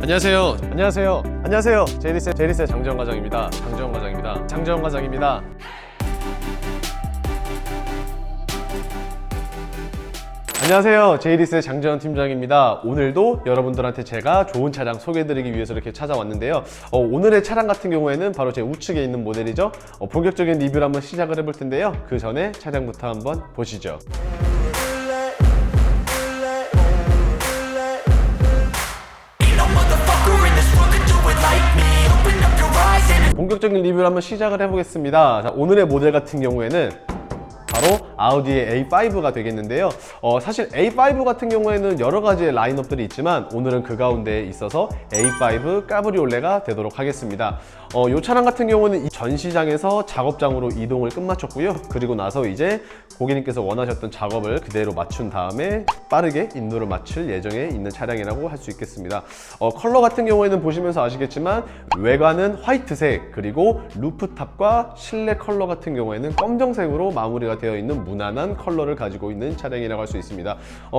안녕하세요. 안녕하세요. 안녕하세요. 제이리스의 장재원 과장입니다. 장재원 과장입니다. 안녕하세요. 제이리스의 장재원 팀장입니다. 오늘도 여러분들한테 제가 좋은 차량 소개해드리기 위해서 이렇게 찾아왔는데요. 오늘의 차량 같은 경우에는 바로 제 우측에 있는 모델이죠. 본격적인 리뷰를 한번 시작을 해볼 텐데요. 그 전에 차량부터 한번 보시죠. 본격적인 리뷰를 한번 시작을 해보겠습니다. 자, 오늘의 모델 같은 경우에는 바로 아우디의 A5가 되겠는데요. 사실 A5 같은 경우에는 여러 가지의 라인업들이 있지만 오늘은 그 가운데에 있어서 A5 까브리올레가 되도록 하겠습니다. 이 차량 같은 경우는 전시장에서 작업장으로 이동을 끝마쳤고요. 그리고 나서 이제 고객님께서 원하셨던 작업을 그대로 맞춘 다음에 빠르게 인도를 마칠 예정에 있는 차량이라고 할 수 있겠습니다. 컬러 같은 경우에는 보시면서 아시겠지만 외관은 화이트색, 그리고 루프탑과 실내 컬러 같은 경우에는 검정색으로 마무리가 되어 있는 무난한 컬러를 가지고 있는 차량이라고 할 수 있습니다.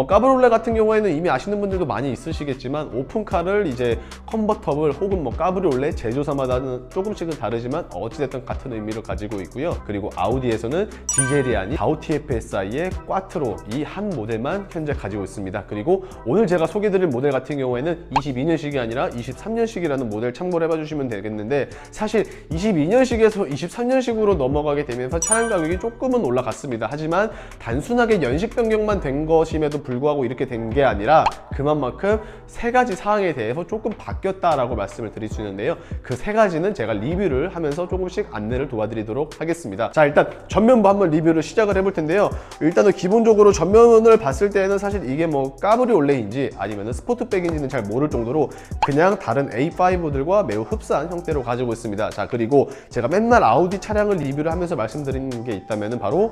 까브리올레 같은 경우에는 이미 아시는 분들도 많이 있으시겠지만 오픈카를 이제 컨버터블 혹은 뭐 까브리올레 제조사마다는 조금씩은 다르지만 어찌됐든 같은 의미를 가지고 있고요. 그리고 아우디에서는 디젤이 아닌 아우디 FSI의 꽈트로 이 한 모델만 현재 가지고 있습니다. 그리고 오늘 제가 소개드릴 모델 같은 경우에는 22년식이 아니라 23년식이라는 모델 참고를 해봐 주시면 되겠는데, 사실 22년식에서 23년식으로 넘어가게 되면서 차량 가격이 조금은 올라갔습니다. 하지만 단순하게 연식 변경만 된 것임에도 불구하고 이렇게 된 게 아니라 그만큼 세 가지 사항에 대해서 조금 바뀌었다라고 말씀을 드릴 수 있는데요. 그 세 가지는 제가 리뷰를 하면서 조금씩 안내를 도와드리도록 하겠습니다. 자, 일단 전면부 한번 리뷰를 시작을 해볼 텐데요. 일단은 기본적으로 전면을 봤을 때는 사실 이게 뭐 까브리올레인지 아니면 스포트백인지는 잘 모를 정도로 그냥 다른 A5들과 매우 흡사한 형태로 가지고 있습니다. 자, 그리고 제가 맨날 아우디 차량을 리뷰를 하면서 말씀드리는 게 있다면 바로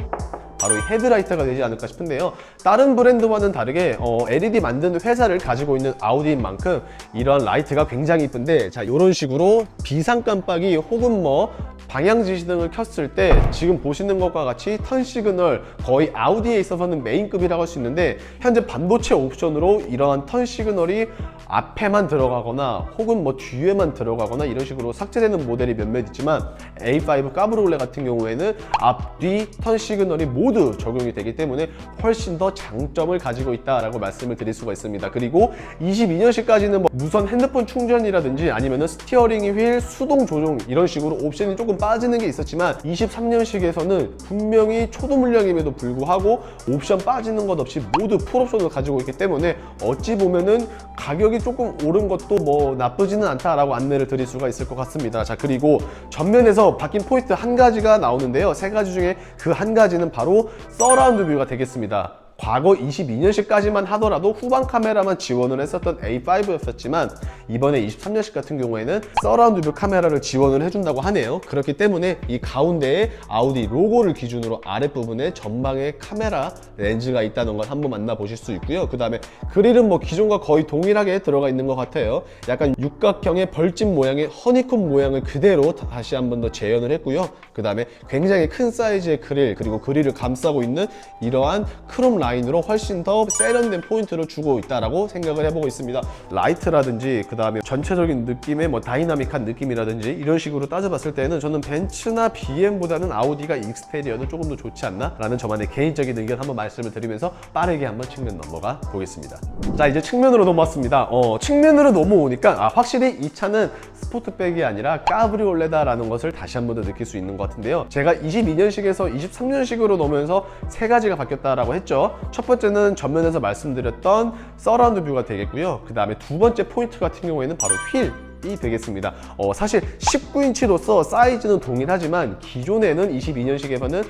이 헤드라이트가 되지 않을까 싶은데요. 다른 브랜드와는 다르게 LED 만드는 회사를 가지고 있는 아우디인 만큼 이런 라이트가 굉장히 이쁜데, 자, 이런 식으로 비상 깜빡이 혹은 뭐 방향 지시등을 켰을 때 지금 보시는 것과 같이 턴 시그널, 거의 아우디에 있어서는 메인급이라고 할 수 있는데, 현재 반도체 옵션으로 이러한 턴 시그널이 앞에만 들어가거나 혹은 뭐 뒤에만 들어가거나 이런 식으로 삭제되는 모델이 몇몇 있지만 A5 까브리올레 같은 경우에는 앞, 뒤 턴 시그널이 모두 적용이 되기 때문에 훨씬 더 장점을 가지고 있다라고 말씀을 드릴 수가 있습니다. 그리고 22년식까지는 뭐 무선 핸드폰 충전이라든지 아니면은 스티어링 휠 수동 조종 이런 식으로 옵션이 조금 빠지는 게 있었지만 23년식에서는 분명히 초도 물량임에도 불구하고 옵션 빠지는 것 없이 모두 풀옵션을 가지고 있기 때문에 어찌 보면은 가격이 조금 오른 것도 뭐 나쁘지는 않다라고 안내를 드릴 수가 있을 것 같습니다. 자, 그리고 전면에서 바뀐 포인트 한 가지가 나오는데요. 세 가지 중에 그 한 가지는 바로 서라운드 뷰가 되겠습니다. 과거 22년식까지만 하더라도 후방 카메라만 지원을 했었던 A5였었지만 이번에 23년식 같은 경우에는 서라운드 뷰 카메라를 지원을 해준다고 하네요. 그렇기 때문에 이 가운데에 아우디 로고를 기준으로 아랫부분에 전방에 카메라 렌즈가 있다는 걸 한번 만나보실 수 있고요. 그 다음에 그릴은 뭐 기존과 거의 동일하게 들어가 있는 것 같아요. 약간 육각형의 벌집 모양의 허니콤 모양을 그대로 다시 한 번 더 재현을 했고요. 그 다음에 굉장히 큰 사이즈의 그릴, 그리고 그릴을 감싸고 있는 이러한 크롬 라인으로 훨씬 더 세련된 포인트를 주고 있다라고 생각을 해보고 있습니다. 라이트라든지 그 다음에 전체적인 느낌의 뭐 다이나믹한 느낌이라든지 이런 식으로 따져봤을 때는 저는 벤츠나 BM보다는 아우디가 익스테리어는 조금 더 좋지 않나 라는 저만의 개인적인 의견 한번 말씀을 드리면서 빠르게 한번 측면 넘어가 보겠습니다. 자, 이제 측면으로 넘어왔습니다. 측면으로 넘어오니까 확실히 이 차는 스포트백이 아니라 까브리올레다라는 것을 다시 한 번 더 느낄 수 있는 것 같은데요. 제가 22년식에서 23년식으로 넘으면서 세 가지가 바뀌었다라고 했죠. 첫 번째는 전면에서 말씀드렸던 서라운드 뷰가 되겠고요. 그 다음에 두 번째 포인트 같은 경우에는 바로 휠이 되겠습니다. 사실 19인치로서 사이즈는 동일하지만 기존에는 22년식에서는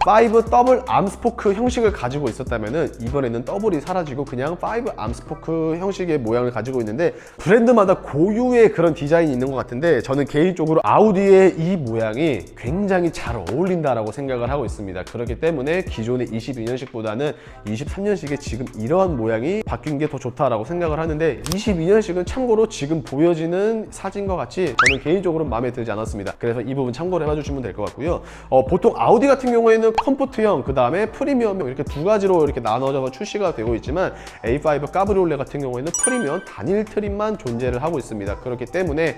5 더블 암스포크 형식을 가지고 있었다면은 이번에는 더블이 사라지고 그냥 5 암스포크 형식의 모양을 가지고 있는데, 브랜드마다 고유의 그런 디자인이 있는 것 같은데 저는 개인적으로 아우디의 이 모양이 굉장히 잘 어울린다라고 생각을 하고 있습니다. 그렇기 때문에 기존의 22년식보다는 23년식에 지금 이러한 모양이 바뀐 게 더 좋다라고 생각을 하는데, 22년식은 참고로 지금 보여지는 사진과 같이 저는 개인적으로 마음에 들지 않았습니다. 그래서 이 부분 참고를 해봐 주시면 될 것 같고요. 보통 아우디 같은 경우에는 컴포트형, 그 다음에 프리미엄형 이렇게 두 가지로 이렇게 나눠져 출시가 되고 있지만 A5 까브리올레 같은 경우에는 프리미엄 단일 트림만 존재를 하고 있습니다. 그렇기 때문에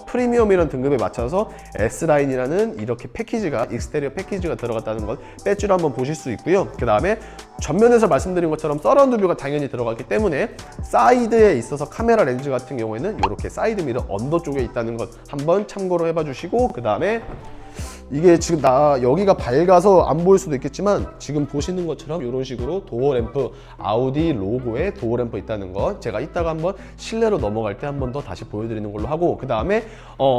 프리미엄이라는 등급에 맞춰서 S라인이라는 이렇게 패키지가, 익스테리어 패키지가 들어갔다는 것 배지로 한번 보실 수 있고요. 그 다음에 전면에서 말씀드린 것처럼 서라운드 뷰가 당연히 들어갔기 때문에 사이드에 있어서 카메라 렌즈 같은 경우에는 이렇게 사이드 미러 언더 쪽에 있다는 것 한번 참고로 해봐 주시고, 그 다음에 이게 지금 여기가 밝아서 안 보일 수도 있겠지만 지금 보시는 것처럼 이런 식으로 도어 램프, 아우디 로고의 도어 램프 있다는 거 제가 이따가 한번 실내로 넘어갈 때 한번 더 다시 보여드리는 걸로 하고, 그 다음에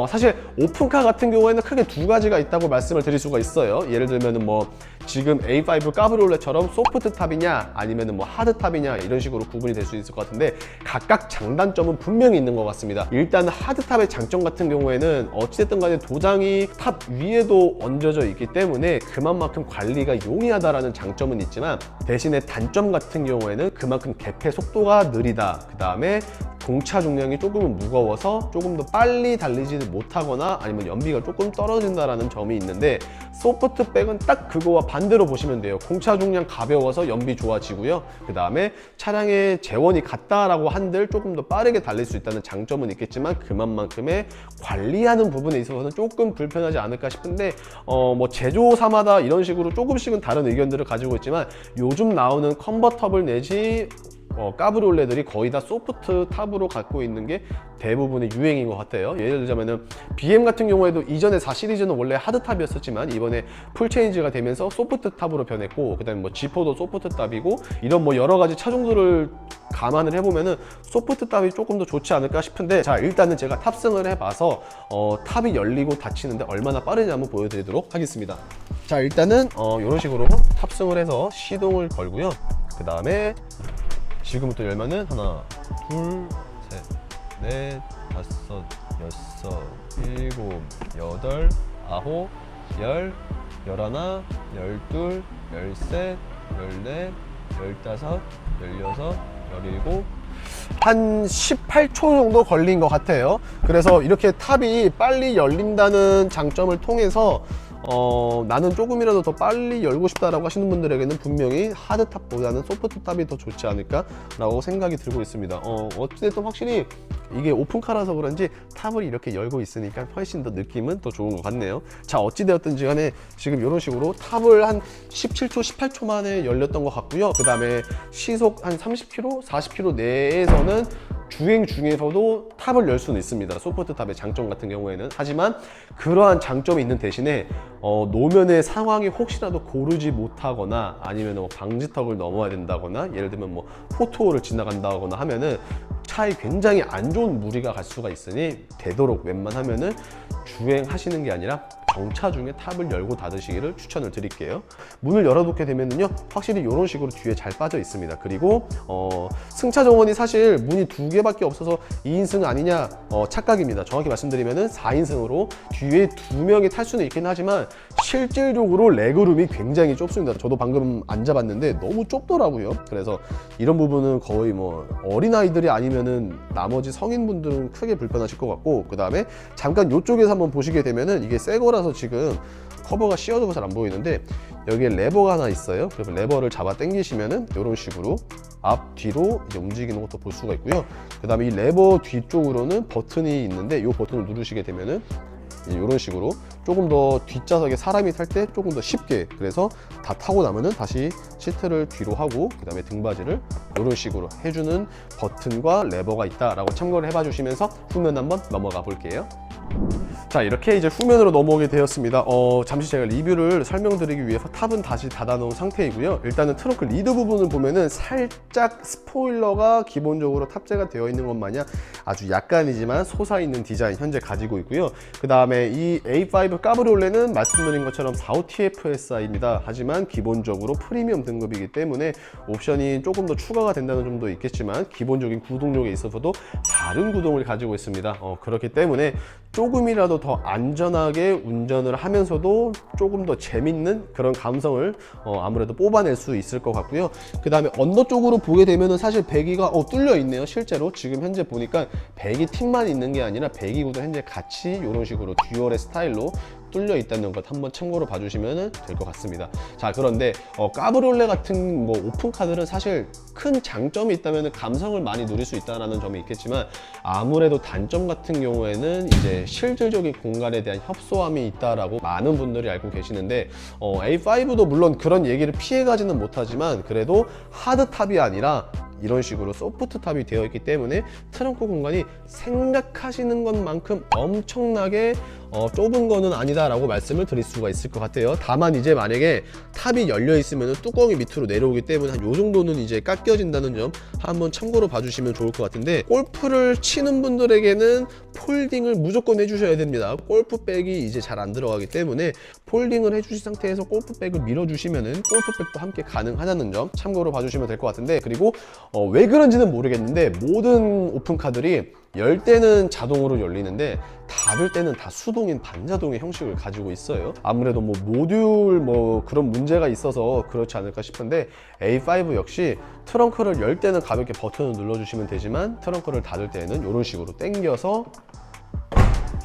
사실 오픈카 같은 경우에는 크게 두 가지가 있다고 말씀을 드릴 수가 있어요. 예를 들면은 뭐 지금 A5 까브리올레처럼 소프트 탑이냐 아니면은 뭐 하드 탑이냐 이런 식으로 구분이 될 수 있을 것 같은데 각각 장단점은 분명히 있는 것 같습니다. 일단 하드 탑의 장점 같은 경우에는 어찌됐든 간에 도장이 탑 위에도 얹어져 있기 때문에 그만큼 관리가 용이하다라는 장점은 있지만 대신에 단점 같은 경우에는 그만큼 개폐 속도가 느리다, 그 다음에 공차 중량이 조금은 무거워서 조금 더 빨리 달리지를 못하거나 아니면 연비가 조금 떨어진다라는 점이 있는데, 소프트백은 딱 그거와 반대로 보시면 돼요. 공차 중량 가벼워서 연비 좋아지고요. 그 다음에 차량의 재원이 같다라고 한들 조금 더 빠르게 달릴 수 있다는 장점은 있겠지만 그만큼의 관리하는 부분에 있어서는 조금 불편하지 않을까 싶은데 뭐 제조사마다 이런 식으로 조금씩은 다른 의견들을 가지고 있지만 요즘 나오는 컨버터블 내지 까브리올레들이 거의 다 소프트 탑으로 갖고 있는 게 대부분의 유행인 것 같아요. 예를 들자면은 BM 같은 경우에도 이전에 4 시리즈는 원래 하드 탑이었었지만 이번에 풀 체인지가 되면서 소프트 탑으로 변했고, 그 다음에 뭐 G4도 소프트 탑이고, 이런 뭐 여러 가지 차종들을 감안을 해보면은 소프트 탑이 조금 더 좋지 않을까 싶은데, 자 일단은 제가 탑승을 해봐서 탑이 열리고 닫히는데 얼마나 빠른지 한번 보여드리도록 하겠습니다. 자 일단은 이런 식으로 탑승을 해서 시동을 걸고요. 그 다음에 지금부터 열면은 하나, 둘, 셋, 넷, 다섯, 여섯, 일곱, 여덟, 아홉, 열, 열하나, 열둘, 열셋, 열넷, 열다섯, 열여섯, 열일곱, 한 18초 정도 걸린 것 같아요. 그래서 이렇게 탑이 빨리 열린다는 장점을 통해서 나는 조금이라도 더 빨리 열고 싶다라고 하시는 분들에게는 분명히 하드탑보다는 소프트탑이 더 좋지 않을까 라고 생각이 들고 있습니다. 어쨌든 확실히 이게 오픈카라서 그런지 탑을 이렇게 열고 있으니까 훨씬 더 느낌은 더 좋은 것 같네요. 자 어찌되었든지 간에 지금 이런 식으로 탑을 한 17초 18초 만에 열렸던 것 같고요. 그 다음에 시속 한 30km 40km 내에서는 주행 중에서도 탑을 열 수는 있습니다. 소프트 탑의 장점 같은 경우에는. 하지만 그러한 장점이 있는 대신에 노면의 상황이 혹시라도 고르지 못하거나 아니면 뭐 방지턱을 넘어야 된다거나 예를 들면 뭐 포토를 지나간다거나 하면은 차에 굉장히 안 좋은 무리가 갈 수가 있으니 되도록 웬만하면은 주행하시는 게 아니라 정차 중에 탑을 열고 닫으시기를 추천을 드릴게요. 문을 열어놓게 되면은요 확실히 이런 식으로 뒤에 잘 빠져 있습니다. 그리고 승차 정원이 사실 문이 2개밖에 없어서 2인승 아니냐 착각입니다. 정확히 말씀드리면은 4인승으로 뒤에 2명이 탈 수는 있긴 하지만 실질적으로 레그룸이 굉장히 좁습니다. 저도 방금 앉아봤는데 너무 좁더라고요. 그래서 이런 부분은 거의 뭐 어린아이들이 아니면은 나머지 성인분들은 크게 불편하실 것 같고, 그 다음에 잠깐 이쪽에서 한번 보시게 되면은 이게 새 거라서 지금 커버가 씌워져서 잘 안 보이는데 여기에 레버가 하나 있어요. 그래서 레버를 잡아 당기시면은 이런 식으로 앞 뒤로 이제 움직이는 것도 볼 수가 있고요. 그 다음에 이 레버 뒤쪽으로는 버튼이 있는데 이 버튼을 누르시게 되면은 이런 식으로 조금 더 뒷좌석에 사람이 탈 때 조금 더 쉽게, 그래서 다 타고 나면은 다시 시트를 뒤로 하고 그 다음에 등받이를 이런 식으로 해주는 버튼과 레버가 있다라고 참고를 해봐 주시면서 후면 한번 넘어가 볼게요. 자 이렇게 이제 후면으로 넘어오게 되었습니다. 잠시 제가 리뷰를 설명드리기 위해서 탑은 다시 닫아 놓은 상태이고요. 일단은 트렁크 리드 부분을 보면은 살짝 스포일러가 기본적으로 탑재가 되어 있는 것 마냥 아주 약간이지만 솟아있는 디자인 현재 가지고 있고요. 그 다음에 이 A5 까브리올레는 말씀드린 것처럼 45TFSI입니다. 하지만 기본적으로 프리미엄 등급이기 때문에 옵션이 조금 더 추가가 된다는 점도 있겠지만 기본적인 구동력에 있어서도 다른 구동을 가지고 있습니다. 그렇기 때문에 조금이라도 더 안전하게 운전을 하면서도 조금 더 재밌는 그런 감성을 아무래도 뽑아낼 수 있을 것 같고요. 그 다음에 언더 쪽으로 보게 되면은 사실 배기가 뚫려 있네요. 실제로 지금 현재 보니까 배기 팁만 있는 게 아니라 배기구도 현재 같이 이런 식으로 듀얼의 스타일로 뚫려 있다는 것 한번 참고로 봐주시면 될 것 같습니다. 자, 그런데 까브리올레 같은 뭐 오픈카들은 사실 큰 장점이 있다면 감성을 많이 누릴 수 있다는 점이 있겠지만, 아무래도 단점 같은 경우에는 이제 실질적인 공간에 대한 협소함이 있다라고 많은 분들이 알고 계시는데, A5도 물론 그런 얘기를 피해가지는 못하지만 그래도 하드탑이 아니라 이런 식으로 소프트 탑이 되어 있기 때문에 트렁크 공간이 생각하시는 것만큼 엄청나게 좁은 거는 아니다라고 말씀을 드릴 수가 있을 것 같아요. 다만 이제 만약에 탑이 열려 있으면 뚜껑이 밑으로 내려오기 때문에 한 요 정도는 이제 깎여진다는 점 한번 참고로 봐주시면 좋을 것 같은데, 골프를 치는 분들에게는 폴딩을 무조건 해주셔야 됩니다. 골프백이 이제 잘 안 들어가기 때문에 폴딩을 해주신 상태에서 골프백을 밀어주시면은 골프백도 함께 가능하다는 점 참고로 봐주시면 될 것 같은데, 그리고 왜 그런지는 모르겠는데 모든 오픈카들이 열 때는 자동으로 열리는데 닫을 때는 다 수동인 반자동의 형식을 가지고 있어요. 아무래도 뭐 모듈 뭐 그런 문제가 있어서 그렇지 않을까 싶은데, A5 역시 트렁크를 열 때는 가볍게 버튼을 눌러주시면 되지만 트렁크를 닫을 때는 이런 식으로 당겨서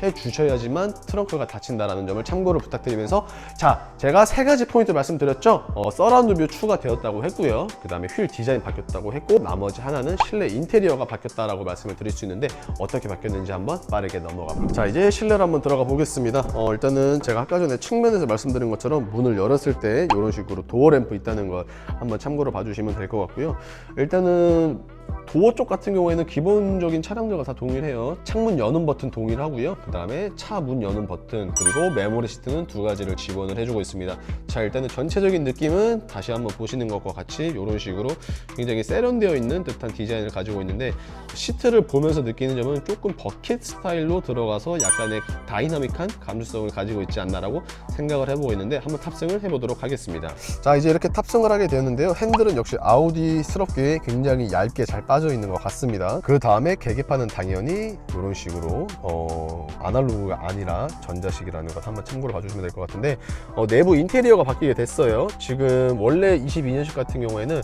해 주셔야지만 트렁크가 닫힌다라는 점을 참고로 부탁드리면서, 자, 제가 세 가지 포인트 말씀드렸죠. 서라운드 뷰 추가되었다고 했고요, 그 다음에 휠 디자인 바뀌었다고 했고, 나머지 하나는 실내 인테리어가 바뀌었다라고 말씀을 드릴 수 있는데, 어떻게 바뀌었는지 한번 빠르게 넘어가 볼게요. 자, 이제 실내로 한번 들어가 보겠습니다. 일단은 제가 아까 전에 측면에서 말씀드린 것처럼 문을 열었을 때 이런 식으로 도어 램프 있다는 걸 한번 참고로 봐주시면 될 것 같고요. 일단은 도어 쪽 같은 경우에는 기본적인 차량들과 다 동일해요. 창문 여는 버튼 동일하고요, 그 다음에 차 문 여는 버튼, 그리고 메모리 시트는 두 가지를 지원을 해주고 있습니다. 자, 일단은 전체적인 느낌은 다시 한번 보시는 것과 같이 이런 식으로 굉장히 세련되어 있는 듯한 디자인을 가지고 있는데, 시트를 보면서 느끼는 점은 조금 버킷 스타일로 들어가서 약간의 다이나믹한 감수성을 가지고 있지 않나라고 생각을 해보고 있는데, 한번 탑승을 해보도록 하겠습니다. 자, 이제 이렇게 탑승을 하게 되었는데요, 핸들은 역시 아우디스럽게 굉장히 얇게 잘 빠져 있는 것 같습니다. 그 다음에 계기판은 당연히 이런 식으로 아날로그가 아니라 전자식이라는 것 한번 참고로 봐주시면 될 것 같은데, 내부 인테리어가 바뀌게 됐어요. 지금 원래 22년식 같은 경우에는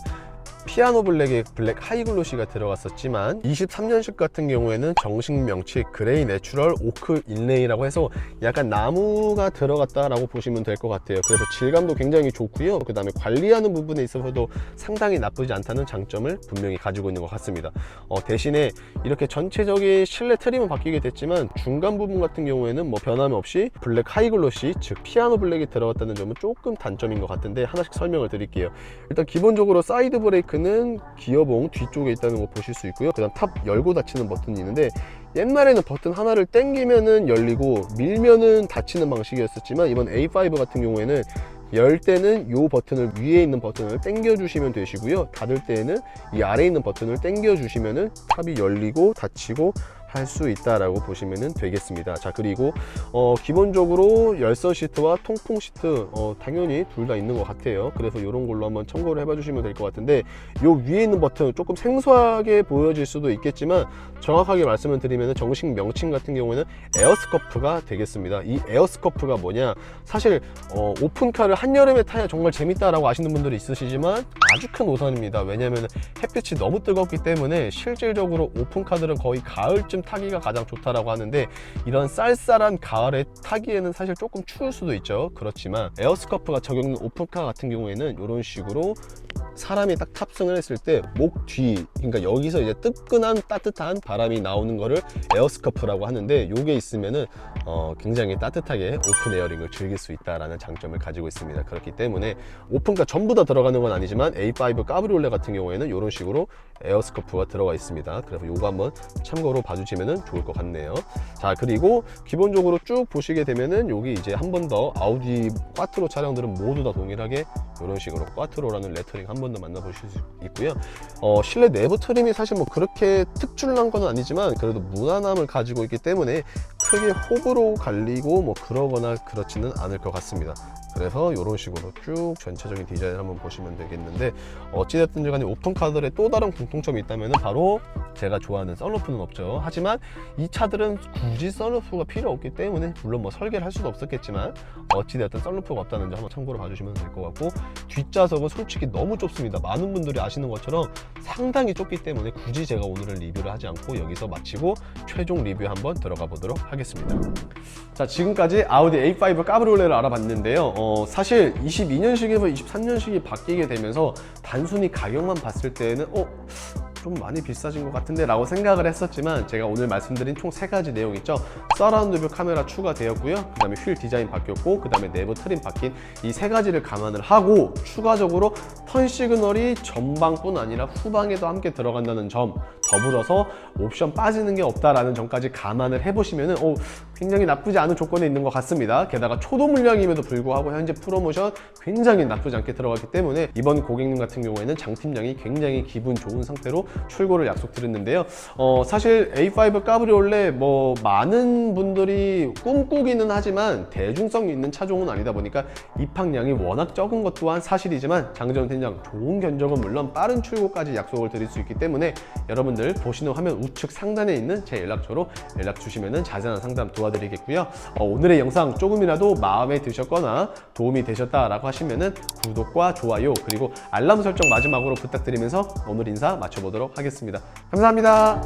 피아노 블랙에 블랙 하이글로시가 들어갔었지만, 23년식 같은 경우에는 정식 명칭 그레이 내추럴 오크 인레이라고 해서 약간 나무가 들어갔다라고 보시면 될 것 같아요. 그래서 질감도 굉장히 좋고요, 그 다음에 관리하는 부분에 있어서도 상당히 나쁘지 않다는 장점을 분명히 가지고 있는 것 같습니다. 대신에 이렇게 전체적인 실내 트림은 바뀌게 됐지만 중간 부분 같은 경우에는 뭐 변함없이 블랙 하이글로시, 즉 피아노 블랙이 들어갔다는 점은 조금 단점인 것 같은데, 하나씩 설명을 드릴게요. 일단 기본적으로 사이드 브레이크 는 기어봉 뒤쪽에 있다는 거 보실 수 있고요. 그 다음 탑 열고 닫히는 버튼이 있는데, 옛날에는 버튼 하나를 당기면은 열리고 밀면은 닫히는 방식이었었지만, 이번 A5 같은 경우에는 열 때는 이 버튼을, 위에 있는 버튼을 당겨 주시면 되시고요, 닫을 때는 이 아래에 있는 버튼을 당겨 주시면은 탑이 열리고 닫히고 할 수 있다라고 보시면 되겠습니다. 자, 그리고 기본적으로 열선 시트와 통풍 시트 당연히 둘 다 있는 것 같아요. 그래서 이런 걸로 한번 참고를 해봐 주시면 될 것 같은데, 요 위에 있는 버튼 조금 생소하게 보여질 수도 있겠지만 정확하게 말씀을 드리면 정식 명칭 같은 경우에는 에어스커프가 되겠습니다. 이 에어스커프가 뭐냐, 사실 오픈카를 한여름에 타야 정말 재밌다라고 아시는 분들이 있으시지만 아주 큰 오산입니다. 왜냐하면 햇빛이 너무 뜨겁기 때문에 실질적으로 오픈카들은 거의 가을쯤 타기가 가장 좋다라고 하는데, 이런 쌀쌀한 가을에 타기에는 사실 조금 추울 수도 있죠. 그렇지만 에어스커프가 적용된 오픈카 같은 경우에는 이런 식으로 사람이 딱 탑승을 했을 때 목 뒤, 그러니까 여기서 이제 뜨끈한 따뜻한 바람이 나오는 거를 에어스커프라고 하는데, 요게 있으면은 굉장히 따뜻하게 오픈 에어링을 즐길 수 있다라는 장점을 가지고 있습니다. 그렇기 때문에 오픈카 전부 다 들어가는 건 아니지만 A5 까브리올레 같은 경우에는 이런 식으로 에어스커프가 들어가 있습니다. 그래서 요거 한번 참고로 봐주시면 좋을 것 같네요. 자, 그리고 기본적으로 쭉 보시게 되면은 여기 이제 한 번 더 아우디 꽈트로 차량들은 모두 다 동일하게 이런 식으로 꽈트로라는 레터링 한 번 더 만나보실 수 있고요. 실내 내부 트림이 사실 뭐 그렇게 특출난 건 아니지만 그래도 무난함을 가지고 있기 때문에 크게 호불호 갈리고 뭐 그러거나 그렇지는 않을 것 같습니다. 그래서 이런 식으로 쭉 전체적인 디자인을 한번 보시면 되겠는데, 어찌됐든 간에 오픈카들의 또 다른 공통점이 있다면 바로 제가 좋아하는 썬루프는 없죠. 하지만 이 차들은 굳이 썬루프가 필요 없기 때문에, 물론 뭐 설계를 할 수도 없었겠지만 어찌됐든 썬루프가 없다는 점 한번 참고로 봐주시면 될 것 같고, 뒷좌석은 솔직히 너무 좁습니다. 많은 분들이 아시는 것처럼 상당히 좁기 때문에 굳이 제가 오늘은 리뷰를 하지 않고 여기서 마치고 최종 리뷰 한번 들어가 보도록 하겠습니다. 자, 지금까지 아우디 A5 까브리올레를 알아봤는데요. 사실 22년식에서 23년식이 바뀌게 되면서 단순히 가격만 봤을 때는 좀 많이 비싸진 것 같은데 라고 생각을 했었지만, 제가 오늘 말씀드린 총 3가지 내용 있죠. 서라운드 뷰 카메라 추가되었고요, 그 다음에 휠 디자인 바뀌었고, 그 다음에 내부 트림 바뀐 이 3가지를 감안을 하고, 추가적으로 턴 시그널이 전방뿐 아니라 후방에도 함께 들어간다는 점, 더불어서 옵션 빠지는 게 없다라는 점까지 감안을 해보시면은 굉장히 나쁘지 않은 조건에 있는 것 같습니다. 게다가 초도 물량임에도 불구하고 현재 프로모션 굉장히 나쁘지 않게 들어갔기 때문에 이번 고객님 같은 경우에는 장 팀장이 굉장히 기분 좋은 상태로 출고를 약속드렸는데요. 사실 A5 까브리올레 많은 분들이 꿈꾸기는 하지만 대중성 있는 차종은 아니다 보니까 입항량이 워낙 적은 것 또한 사실이지만, 장재원 팀장 좋은 견적은 물론 빠른 출고까지 약속을 드릴 수 있기 때문에 여러분들 보시는 화면 우측 상단에 있는 제 연락처로 연락 주시면 자세한 상담 도와드리겠고요. 오늘의 영상 조금이라도 마음에 드셨거나 도움이 되셨다라고 하시면은 구독과 좋아요 그리고 알람 설정 마지막으로 부탁드리면서 오늘 인사 마쳐보도록 하겠습니다. 감사합니다.